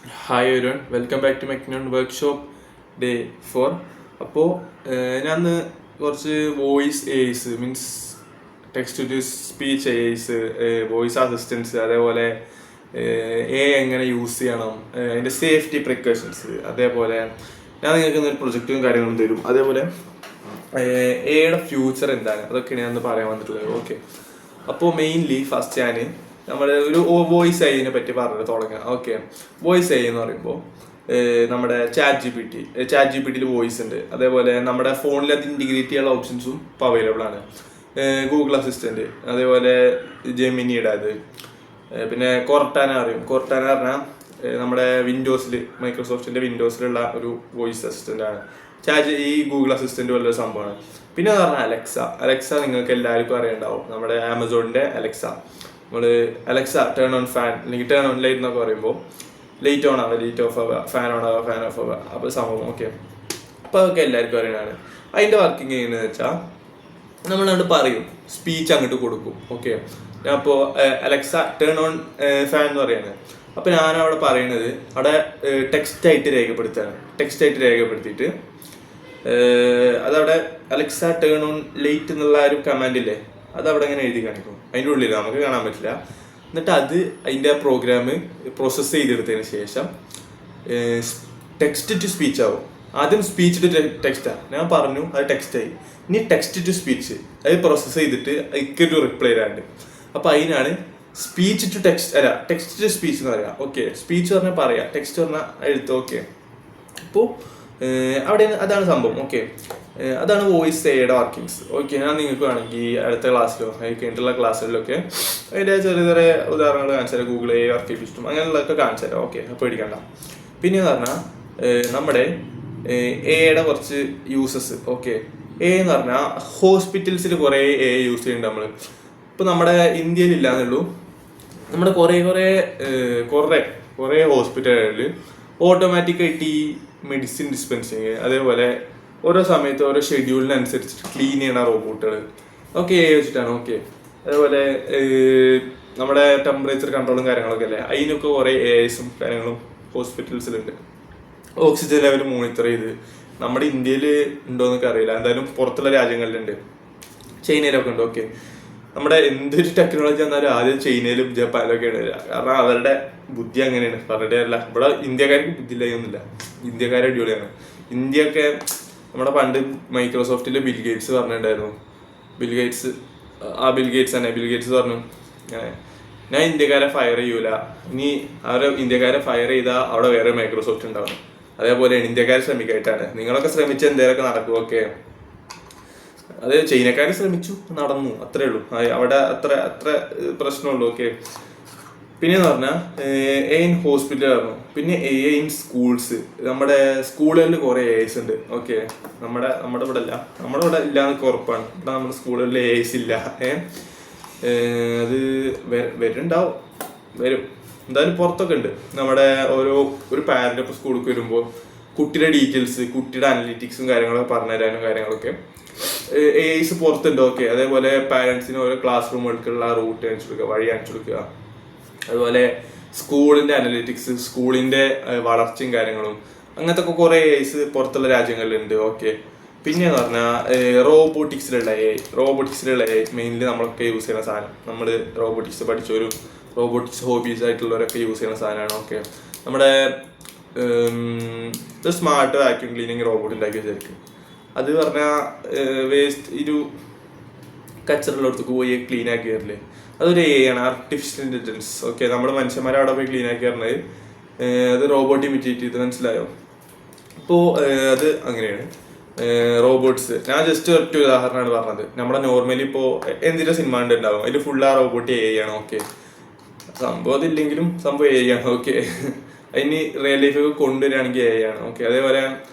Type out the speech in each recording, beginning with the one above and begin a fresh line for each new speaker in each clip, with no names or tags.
Hi everyone, welcome back to മെക്നോൺ workshop day 4. അപ്പോൾ ഞാൻ കുറച്ച് voice AIs means text to speech AIs, voice assistance, അതേപോലെ എങ്ങനെ യൂസ് ചെയ്യണം, അതിൻ്റെ സേഫ്റ്റി പ്രിക്കോഷൻസ്, അതേപോലെ ഞാൻ നിങ്ങൾക്ക് ഒരു പ്രൊജക്റ്റും കാര്യങ്ങളും തരും. അതേപോലെ എയുടെ ഫ്യൂച്ചർ എന്താണ്, അതൊക്കെയാണ് ഞാൻ പറയാൻ വന്നിട്ടുള്ളത്. ഓക്കെ, അപ്പോൾ മെയിൻലി ഫസ്റ്റ് ഞാൻ നമ്മുടെ ഒരു വോയിസ് ഐനെ പറ്റി പറഞ്ഞിട്ട് തുടങ്ങാം. ഓക്കെ, വോയിസ് ഐ എന്ന് പറയുമ്പോൾ നമ്മുടെ ചാറ്റ് ജി പി ടിയിൽ വോയിസ് ഉണ്ട്. അതേപോലെ നമ്മുടെ ഫോണിൽ അത് ഇൻറ്റിഗ്രേറ്റ് ചെയ്യാനുള്ള ഓപ്ഷൻസും ഇപ്പോൾ അവൈലബിൾ ആണ്. ഗൂഗിൾ അസിസ്റ്റൻറ്റ്, അതേപോലെ ജെമിനിയുടെ അത്, പിന്നെ കൊർട്ടാന അറിയും. കൊർട്ടാന പറഞ്ഞാൽ നമ്മുടെ വിൻഡോസിൽ, മൈക്രോസോഫ്റ്റിൻ്റെ വിൻഡോസിലുള്ള ഒരു വോയിസ് അസിസ്റ്റൻ്റ് ആണ്. ഈ ഗൂഗിൾ അസിസ്റ്റൻറ്റ് പോലൊരു സംഭവമാണ്. പിന്നെ പറഞ്ഞാൽ അലക്സ നിങ്ങൾക്ക് എല്ലാവർക്കും അറിയണ്ടാവും. നമ്മുടെ ആമസോണിൻ്റെ അലക്സ, നമ്മൾ അലക്സ ടേൺ ഓൺ ഫാൻ അല്ലെങ്കിൽ ടേൺ ഓൺ ലൈറ്റ് എന്നൊക്കെ പറയുമ്പോൾ ലൈറ്റ് ഓൺ ആവുക, ലൈറ്റ് ഓഫ് ആവുക, ഫാൻ ഓൺ ആവുക, ഫാൻ ഓഫ് ആവുക, അപ്പോൾ സംഭവം. ഓക്കെ, അപ്പോൾ അതൊക്കെ എല്ലാവർക്കും അറിയണതാണ്. അതിൻ്റെ വർക്കിംഗ് ചെയ്യുന്നത് വെച്ചാൽ നമ്മളങ്ങോട്ട് പറയും, സ്പീച്ച് അങ്ങോട്ട് കൊടുക്കും. ഓക്കെ, ഞാൻ ഇപ്പോൾ അലക്സ ടേൺ ഓൺ ഫാൻ എന്ന് പറയുന്നത്. അപ്പോൾ ഞാനവിടെ പറയുന്നത് അവിടെ ടെക്സ്റ്റായിട്ട് രേഖപ്പെടുത്തിയിട്ട് അതവിടെ അലക്സ ടേൺ ഓൺ ലൈറ്റ് എന്നുള്ള ഒരു കമാൻഡില്ലേ, അതവിടെ ഇങ്ങനെ എഴുതി കാണിക്കും. അതിൻ്റെ ഉള്ളിൽ നമുക്ക് കാണാൻ പറ്റില്ല. എന്നിട്ട് അത് അതിൻ്റെ പ്രോഗ്രാം പ്രോസസ്സ് ചെയ്തെടുത്തതിന് ശേഷം ടെക്സ്റ്റ് ടു സ്പീച്ച് ആവും. ആദ്യം സ്പീച്ച് ടു ടെക്സ്റ്റാണ്, ഞാൻ പറഞ്ഞു, അത് ടെക്സ്റ്റായി. ഇനി ടെക്സ്റ്റ് ടു സ്പീച്ച് അത് പ്രോസസ്സ് ചെയ്തിട്ട് അതിക്കൊരു റിപ്ലൈ തരാണ്ട്. അപ്പോൾ അതിനാണ് സ്പീച്ച് ടു ടെക്സ്റ്റ്, അല്ല ടെക്സ്റ്റ് ടു സ്പീച്ച് എന്ന് പറയാം. ഓക്കെ, സ്പീച്ച് പറഞ്ഞാൽ പറയാം, ടെക്സ്റ്റ് പറഞ്ഞാൽ എഴുത്ത്. ഓക്കെ, അപ്പോൾ അവിടെ അതാണ് സംഭവം. ഓക്കെ, അതാണ് വോയിസ് എയുടെ വർക്കിങ്സ്. ഓക്കെ, ഞാൻ നിങ്ങൾക്ക് വേണമെങ്കിൽ അടുത്ത ക്ലാസ്സിലോ കഴിഞ്ഞിട്ടുള്ള ക്ലാസ്സുകളിലൊക്കെ അതിൻ്റെ ചെറിയ ചെറിയ ഉദാഹരണങ്ങൾ കാണിച്ചു തരാം. ഗൂഗിൾ എ വർക്കിംഗ് സിസ്റ്റം അങ്ങനെയുള്ളതൊക്കെ കാണിച്ചു തരാം. ഓക്കെ, അപ്പോൾ പേടിക്കണ്ട. പിന്നെ എന്ന് പറഞ്ഞാൽ നമ്മുടെ എയുടെ കുറച്ച് യൂസസ്. ഓക്കെ, എ എന്ന് പറഞ്ഞാൽ ഹോസ്പിറ്റൽസിൽ കുറേ എ യൂസ് ചെയ്യുന്നുണ്ട് നമ്മൾ. ഇപ്പോൾ നമ്മുടെ ഇന്ത്യയിൽ ഇല്ലാന്നുള്ളൂ, നമ്മുടെ കുറേ ഹോസ്പിറ്റലുകളിൽ ഓട്ടോമാറ്റിക്കായിട്ട് ഈ മെഡിസിൻ ഡിസ്പെൻസിങ്, അതേപോലെ ഓരോ സമയത്ത് ഓരോ ഷെഡ്യൂളിനനുസരിച്ചിട്ട് ക്ലീൻ ചെയ്യണ റോബോട്ടുകൾ ഒക്കെ വെച്ചിട്ടാണ്. ഓക്കെ, അതേപോലെ നമ്മുടെ ടെമ്പറേച്ചർ കൺട്രോളും കാര്യങ്ങളൊക്കെ അല്ലേ, അതിനൊക്കെ കുറേ എഐസും കാര്യങ്ങളും ഹോസ്പിറ്റൽസിലുണ്ട്. ഓക്സിജൻ ലെവൽ മോണിറ്റർ ചെയ്ത്. നമ്മുടെ ഇന്ത്യയിൽ ഉണ്ടോയെന്നൊക്കെ അറിയില്ല, എന്തായാലും പുറത്തുള്ള രാജ്യങ്ങളിലുണ്ട്, ചൈനയിലൊക്കെ ഉണ്ട്. ഓക്കെ, നമ്മുടെ എന്തൊരു ടെക്നോളജി വന്നാലും ആദ്യം ചൈനയിലും ജപ്പാനിലൊക്കെയാണ് വരിക. കാരണം അവരുടെ ബുദ്ധി അങ്ങനെയാണ്, പറഞ്ഞിട്ടേ അല്ല. ഇവിടെ ഇന്ത്യക്കാർക്ക് ബുദ്ധി ഇല്ലായിരുന്നില്ല, ഇന്ത്യക്കാരെ അടിപൊളിയാണ്. ഇന്ത്യയൊക്കെ നമ്മുടെ പണ്ട് മൈക്രോസോഫ്റ്റിലെ ബിൽ ഗേറ്റ്സ് പറഞ്ഞിട്ടുണ്ടായിരുന്നു. ബിൽ ഗേറ്റ്സ് പറഞ്ഞു, ഞാൻ ഇന്ത്യക്കാരെ ഫയർ ചെയ്യൂല, ഇനി ഇന്ത്യക്കാരെ ഫയർ ചെയ്താൽ അവിടെ വേറെ മൈക്രോസോഫ്റ്റ് ഉണ്ടാവും. അതേപോലെയാണ് ഇന്ത്യക്കാരെ ശ്രമിക്കായിട്ടാണ്. നിങ്ങളൊക്കെ ശ്രമിച്ച് എന്തെങ്കിലുമൊക്കെ നടക്കും. ഓക്കെ, അത് ചൈനക്കാർ ശ്രമിച്ചു, നടന്നു, അത്രേ ഉള്ളൂ. അവിടെ അത്ര പ്രശ്നമുള്ളൂ. ഓക്കെ, പിന്നെന്ന് പറഞ്ഞാൽ എ ഇൻ ഹോസ്പിറ്റൽ പറഞ്ഞു. പിന്നെ എ ഇൻ സ്കൂൾസ്. നമ്മുടെ സ്കൂളുകളിൽ കുറേ എഐസ് ഉണ്ട്. ഓക്കെ, നമ്മുടെ ഇവിടെ ഇല്ലാന്നൊക്കെ ഉറപ്പാണ്. ഇവിടെ നമ്മുടെ സ്കൂളുകളിൽ എഐസ് ഇല്ല. അത് വരും എന്തായാലും പുറത്തൊക്കെ ഉണ്ട്. നമ്മുടെ ഒരു പാരന്റ് ഇപ്പോൾ സ്കൂളിൽ വരുമ്പോൾ കുട്ടിയുടെ ഡീറ്റെയിൽസ്, കുട്ടിയുടെ അനലിറ്റിക്സും കാര്യങ്ങളൊക്കെ പറഞ്ഞുതരാനും കാര്യങ്ങളൊക്കെ എഐസ് പുറത്തുണ്ട്. ഓക്കെ, അതേപോലെ പാരന്റ്സിന് ഓരോ ക്ലാസ് റൂമുകൾക്കുള്ള റൂട്ട് കാണിച്ചു കൊടുക്കുക, വഴി കാണിച്ചു കൊടുക്കുക. അതുപോലെ സ്കൂളിൻ്റെ അനലിറ്റിക്സ്, സ്കൂളിൻ്റെ വളർച്ചയും കാര്യങ്ങളും, അങ്ങനത്തെ ഒക്കെ കുറേ എഐസ് പുറത്തുള്ള രാജ്യങ്ങളിലുണ്ട്. ഓക്കെ, പിന്നെയെന്ന് പറഞ്ഞാൽ റോബോട്ടിക്സിലുള്ള എ മെയിൻലി നമ്മളൊക്കെ യൂസ് ചെയ്യുന്ന സാധനം. നമ്മൾ റോബോട്ടിക്സ് പഠിച്ചൊരു റോബോട്ടിക്സ് ഹോബീസ് ആയിട്ടുള്ളവരൊക്കെ യൂസ് ചെയ്യുന്ന സാധനമാണ്. ഓക്കെ, നമ്മുടെ സ്മാർട്ട് വാക്യൂം ക്ലീനിങ് റോബോട്ട് ഉണ്ടാക്കി വെച്ചായിരിക്കും. അത് പറഞ്ഞാൽ വേസ്റ്റ് കച്ചറുള്ളടത്തേക്ക് പോയി ക്ലീൻ ആക്കി തരില്ലേ, അതൊരു എ ആണ്, ആർട്ടിഫിഷ്യൽ ഇൻ്റലിജൻസ്. ഓക്കെ, നമ്മുടെ മനുഷ്യന്മാരെ അവിടെ പോയി ക്ലീൻ ആക്കി തരുന്നത് അത് റോബോട്ട് ഇമിറ്റേറ്റ് ചെയ്ത്, മനസ്സിലായോ? അപ്പോൾ അത് അങ്ങനെയാണ് റോബോട്ട്സ്. ഞാൻ ജസ്റ്റ് ഒറ്റ ഉദാഹരണമാണ് പറഞ്ഞത്. നമ്മുടെ നോർമലി ഇപ്പോൾ എന്തിൻ്റെ സിനിമ ഉണ്ടാവും, അതിൽ ഫുൾ ആ റോബോട്ട് എ ആണ്. ഓക്കെ, സംഭവം അതില്ലെങ്കിലും സംഭവം എ ആണ്. ഓക്കെ, അതിന് റിയൽ ലൈഫൊക്കെ കൊണ്ടുവരികയാണെങ്കിൽ എ ആണ്. ഓക്കെ, അതേപോലെ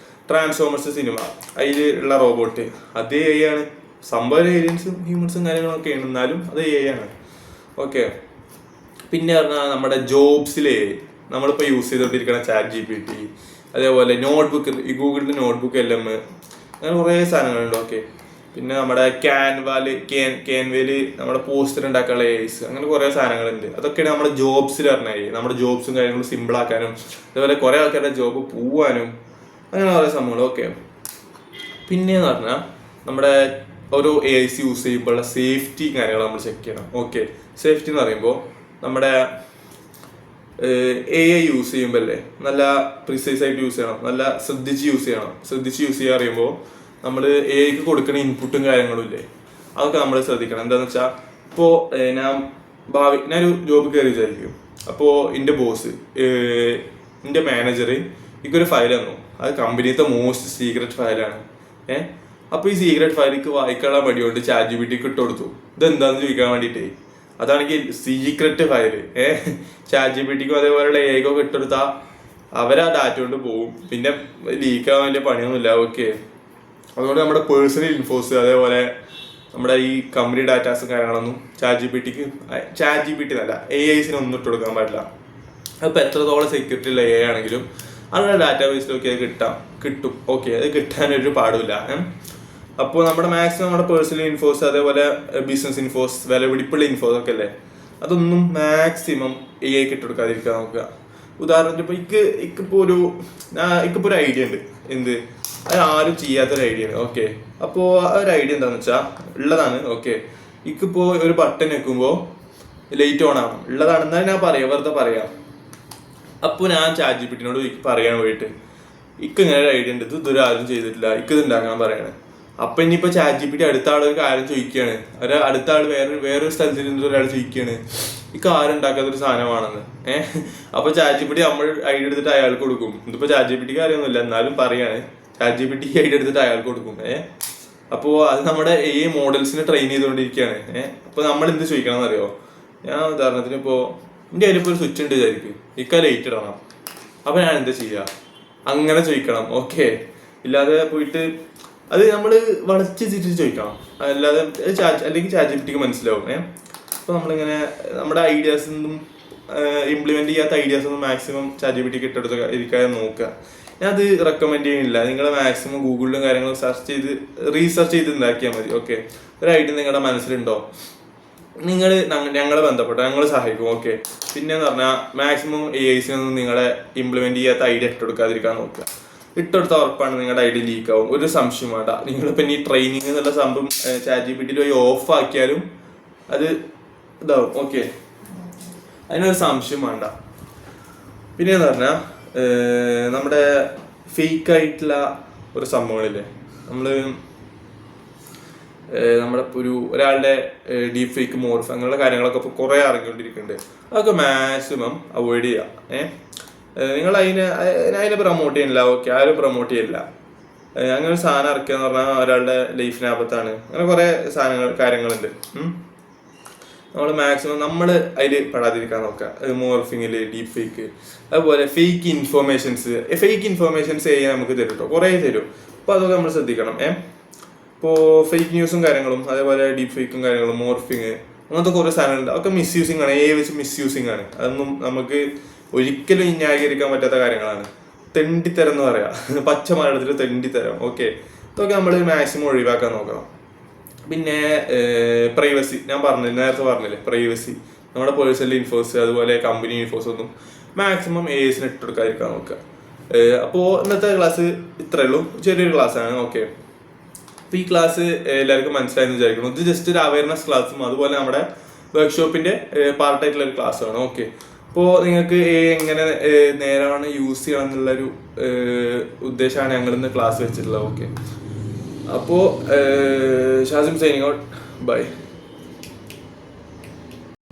ട്രാൻസ്ഫോമേഴ്സ് സിനിമ, അതിൽ ഉള്ള റോബോട്ട് അത് എ ആണ്. സംഭവം ഏലിയൻസും ഹ്യൂമൻസും കാര്യങ്ങളൊക്കെ ആണ്, എന്നാലും അത് എ ആണ്. ഓക്കെ, പിന്നെ പറഞ്ഞാൽ നമ്മുടെ ജോബ്സിലെ നമ്മളിപ്പോൾ യൂസ് ചെയ്തുകൊണ്ടിരിക്കുന്ന ചാറ്റ് ജി പി ടി, അതേപോലെ നോട്ട്ബുക്ക്, ഈ ഗൂഗിളിൻ്റെ നോട്ട്ബുക്ക് LM, അങ്ങനെ കുറേ സാധനങ്ങളുണ്ട്. ഓക്കെ, പിന്നെ നമ്മുടെ ക്യാൻവയില് നമ്മുടെ പോസ്റ്റർ ഉണ്ടാക്കാനുള്ള എഐസ്, അങ്ങനെ കുറെ സാധനങ്ങളുണ്ട്. അതൊക്കെയാണ് നമ്മുടെ ജോബ്സിൽ പറഞ്ഞാൽ നമ്മുടെ ജോബ്സും കാര്യങ്ങളും സിമ്പിൾ ആക്കാനും അതുപോലെ കുറെ ആൾക്കാരുടെ ജോബ് പോവാനും അങ്ങനെ കുറെ സംഭവങ്ങൾ. ഓക്കെ, പിന്നെയെന്ന് പറഞ്ഞാൽ നമ്മുടെ ഓരോ എഐസ് യൂസ് ചെയ്യുമ്പോഴുള്ള സേഫ്റ്റി കാര്യങ്ങൾ നമ്മൾ ചെക്ക് ചെയ്യണം. ഓക്കെ, സേഫ്റ്റി എന്ന് പറയുമ്പോൾ നമ്മുടെ എ ഐ യൂസ് ചെയ്യുമ്പോൾ അല്ലേ നല്ല പ്രിസൈസ് ആയിട്ട് യൂസ് ചെയ്യണം, നല്ല ശ്രദ്ധിച്ച് യൂസ് ചെയ്യണം. ശ്രദ്ധിച്ച് യൂസ് ചെയ്യാൻ അറിയുമ്പോൾ നമ്മൾ എ ഐക്ക് കൊടുക്കുന്ന ഇൻപുട്ടും കാര്യങ്ങളും ഇല്ലേ, അതൊക്കെ നമ്മൾ ശ്രദ്ധിക്കണം. എന്താണെന്ന് വെച്ചാൽ ഇപ്പോൾ ഞാനൊരു ജോബ് കയറി വിചാരിക്കും. അപ്പോൾ എൻ്റെ ബോസ്, എൻ്റെ മാനേജർ എനിക്കൊരു ഫയൽ തന്നു. അത് കമ്പനിയത്തെ മോസ്റ്റ് സീക്രട്ട് ഫയലാണ്. അപ്പോൾ ഈ സീക്രട്ട് ഫയലിക്ക് വായിക്കാനുള്ള മടിയോണ്ട് ChatGPTക്ക് ഇട്ട് കൊടുത്തു. ഇതെന്താണെന്ന് ചോദിക്കാൻ വേണ്ടിയിട്ടേ. അതാണെങ്കിൽ സീക്രട്ട് ഫയല്. ChatGPTക്കും അതേപോലെയുള്ള എഐക്കൊക്കെ ഇട്ടെടുത്താൽ അവരാ ഡാറ്റ കൊണ്ട് പോകും, പിന്നെ ലീക്കാവാൻ വലിയ പണിയൊന്നുമില്ല. ഓക്കെ, അതുകൊണ്ട് നമ്മുടെ പേഴ്സണൽ ഇൻഫോസ് അതേപോലെ നമ്മുടെ ഈ കമ്പനി ഡാറ്റാസും കാര്യങ്ങളൊന്നും ChatGPT എന്നല്ല എഐസിന് ഒന്നും ഇട്ട് കൊടുക്കാൻ പാടില്ല. അപ്പോൾ എത്രത്തോളം സെക്യൂരിറ്റി ഉള്ള എ ആണെങ്കിലും അവരുടെ ഡാറ്റാ ബേസിലൊക്കെ കിട്ടും. ഓക്കെ, അത് കിട്ടാനൊരു പാടില്ല. അപ്പോൾ നമ്മുടെ മാക്സിമം നമ്മുടെ പേഴ്സണൽ ഇൻഫോസ് അതേപോലെ ബിസിനസ് ഇൻഫോസ് വിലപിടിപ്പുള്ള ഇൻഫോസ് ഒക്കെ അല്ലേ, അതൊന്നും മാക്സിമം എഐക്ക് ഇട്ട് കൊടുക്കാതിരിക്കാൻ നോക്കുക. ഉദാഹരണത്തിന് ഇപ്പോൾ ഇക്കിപ്പോൾ ഒരു ഐഡിയ ഉണ്ട്. എന്ത്, അത് ആരും ചെയ്യാത്തൊരു ഐഡിയ ആണ്. ഓക്കെ, അപ്പോൾ ആ ഒരു ഐഡിയ എന്താണെന്ന് വെച്ചാൽ ഉള്ളതാണ്. ഓക്കെ, ഇക്കിപ്പോൾ ഒരു ബട്ടൺ വെക്കുമ്പോൾ ലൈറ്റ് ഓൺ ആവണം, ഉള്ളതാണെന്നാൽ ഞാൻ വെറുതെ പറയാം. അപ്പോൾ ഞാൻ ChatGPTനോട് പറയാൻ പോയിട്ട് ഇങ്ങനെ ഒരു ഐഡിയ ഉണ്ട്, ഇതുവരെ ആരും ചെയ്തിട്ടില്ല, ഇത് ഉണ്ടാക്കാൻ പറയണേ. അപ്പൊ ഇനിയിപ്പോ ChatGPT അടുത്ത ആൾ ഒരു കാര്യം ചോദിക്കുകയാണ്, അടുത്ത ആൾ വേറൊരു സ്ഥലത്ത് ഇരുന്നിട്ട് ഒരാൾ ചോദിക്കുകയാണ് ആരുണ്ടാക്കാത്തൊരു സാധനമാണെന്ന്. അപ്പൊ ChatGPT നമ്മൾ ഐഡിയ എടുത്തിട്ട് അയാൾക്ക് കൊടുക്കും. ഇതിപ്പോ ChatGPTക്ക് അറിയൊന്നുമില്ല, എന്നാലും പറയാണ് ChatGPT ഐഡിയ എടുത്തിട്ട് അയാൾക്ക് കൊടുക്കും. അപ്പോൾ അത് നമ്മുടെ ഈ മോഡൽസിനെ ട്രെയിൻ ചെയ്തുകൊണ്ടിരിക്കുകയാണ്. അപ്പൊ നമ്മൾ എന്ത് ചോദിക്കണം എന്നറിയോ? ഞാൻ ഉദാഹരണത്തിന് ഇപ്പോൾ എൻ്റെ അതിലിപ്പോൾ ഒരു സ്വിച്ച് ഉണ്ട് വിചാരിക്കും, ലൈറ്റ് ഇടണം. അപ്പൊ ഞാൻ എന്താ ചെയ്യുക? അങ്ങനെ ചോദിക്കണം. ഓക്കെ, ഇല്ലാതെ പോയിട്ട് അത് നമ്മൾ വളച്ച് തിരിച്ച് ചോദിക്കണം. അല്ലാതെ അല്ലെങ്കിൽ ChatGPTക്ക് മനസ്സിലാവും. അപ്പോൾ നമ്മളിങ്ങനെ നമ്മുടെ ഐഡിയാസൊന്നും ഇംപ്ലിമെന്റ് ചെയ്യാത്ത ഐഡിയാസൊന്നും മാക്സിമം ChatGPTക്ക് ഇട്ടെടുത്ത് ഇരിക്കാതെ നോക്കുക. ഞാൻ അത് റെക്കമെൻഡ് ചെയ്യുന്നില്ല. നിങ്ങൾ മാക്സിമം ഗൂഗിളിലും കാര്യങ്ങളും റീസെർച്ച് ചെയ്ത് ഉണ്ടാക്കിയാൽ മതി. ഓക്കെ, ഒരു ഐഡിയ നിങ്ങളുടെ മനസ്സിലുണ്ടോ, ഞങ്ങളെ ബന്ധപ്പെട്ടോ, ഞങ്ങൾ സഹായിക്കും. ഓക്കെ, പിന്നെന്ന് പറഞ്ഞാൽ മാക്സിമം എഐസിനൊന്നും നിങ്ങളെ ഇംപ്ലിമെന്റ് ചെയ്യാത്ത ഐഡിയ ഇട്ടെടുക്കാതിരിക്കാൻ നോക്കുക. ഇട്ടെടുത്ത ഉറപ്പാണ് നിങ്ങളുടെ ഐഡിയ ലീക്ക് ആവും, ഒരു സംശയം വേണ്ട. നിങ്ങളിപ്പോൾ ഈ ട്രെയിനിങ് എന്നുള്ള സംഭവം ChatGPTയിൽ പോയി ഓഫ് ആക്കിയാലും അത് ഇതാവും. ഓക്കെ, അതിനൊരു സംശയം വേണ്ട. പിന്നെന്ന് പറഞ്ഞാൽ നമ്മുടെ ഫേക്ക് ആയിട്ടുള്ള ഒരു സംഭവങ്ങളില്ലേ, നമ്മുടെ ഒരാളുടെ ഡീപ് ഫേക്ക് മോർഫ് അങ്ങനെയുള്ള കാര്യങ്ങളൊക്കെ ഇപ്പോൾ കുറേ ഇറങ്ങിക്കൊണ്ടിരിക്കുന്നുണ്ട്. അതൊക്കെ മാക്സിമം അവോയ്ഡ് ചെയ്യാം. നിങ്ങൾ അതിനെ പ്രൊമോട്ട് ചെയ്യുന്നില്ല. ഓക്കെ, ആരും പ്രൊമോട്ട് ചെയ്യില്ല. അങ്ങനെ ഒരു സാധനം ഇറക്കുക എന്ന് പറഞ്ഞാൽ ഒരാളുടെ ലൈഫിനകത്താണ്. അങ്ങനെ കുറേ കാര്യങ്ങളുണ്ട്. നമ്മൾ മാക്സിമം നമ്മൾ അതിൽ പെടാതിരിക്കാൻ നോക്കുക. മോർഫിങ്ങില്, ഡീപ് ഫേക്ക്, അതുപോലെ ഫേക്ക് ഇൻഫോർമേഷൻസ് ചെയ്യാൻ നമുക്ക് തരും കേട്ടോ, കുറേ തരും. അപ്പോൾ അതൊക്കെ നമ്മൾ ശ്രദ്ധിക്കണം. ഇപ്പോൾ ഫേക്ക് ന്യൂസും കാര്യങ്ങളും അതേപോലെ ഡീപ് ഫേക്കും കാര്യങ്ങളും മോർഫിങ് അങ്ങനത്തെ കുറേ സാധനങ്ങളുണ്ട്. അതൊക്കെ മിസ്യൂസിങ് ആണ്, വെച്ച് മിസ്യൂസിങ് ആണ്. അതൊന്നും നമുക്ക് ഒരിക്കലും ന്യായീകരിക്കാൻ പറ്റാത്ത കാര്യങ്ങളാണ്. തെണ്ടിത്തരം എന്ന് പറയാം, പച്ച മലയാളത്തിൽ തെണ്ടിത്തരം. ഓക്കെ, ഇതൊക്കെ നമ്മൾ മാക്സിമം ഒഴിവാക്കാൻ നോക്കണം. പിന്നെ പ്രൈവസി, ഞാൻ നേരത്തെ പറഞ്ഞില്ലേ, പ്രൈവസി, നമ്മുടെ പേഴ്സണൽ ഇൻഫോസ് അതുപോലെ കമ്പനി ഇൻഫോസ് ഒന്നും മാക്സിമം എഐസിന് ഇട്ടെടുക്കാതിരിക്കാൻ നോക്കുക. അപ്പോൾ ഇന്നത്തെ ക്ലാസ് ഇത്രയേ ഉള്ളൂ, ചെറിയൊരു ക്ലാസ്സാണ്. ഓക്കെ, അപ്പോൾ ഈ ക്ലാസ് എല്ലാവർക്കും മനസ്സിലായെന്ന് വിചാരിക്കണം. ഇത് ജസ്റ്റ് ഒരു അവയർനെസ് ക്ലാസ്സും അതുപോലെ നമ്മുടെ വർക്ക്ഷോപ്പിന്റെ പാർട്ടായിട്ടുള്ള ഒരു ക്ലാസ്സാണ്. ഓക്കെ, അപ്പോൾ നിങ്ങൾക്ക് എങ്ങനെ നേരാണ് യൂസ് ചെയ്യണം എന്നുള്ളൊരു ഉദ്ദേശമാണ് ഞങ്ങളിന്ന് ക്ലാസ് വെച്ചിട്ടുള്ളത്. ഓക്കെ, അപ്പോൾ ഷാസിം സൈനിങ് ഔട്ട്, ബൈ.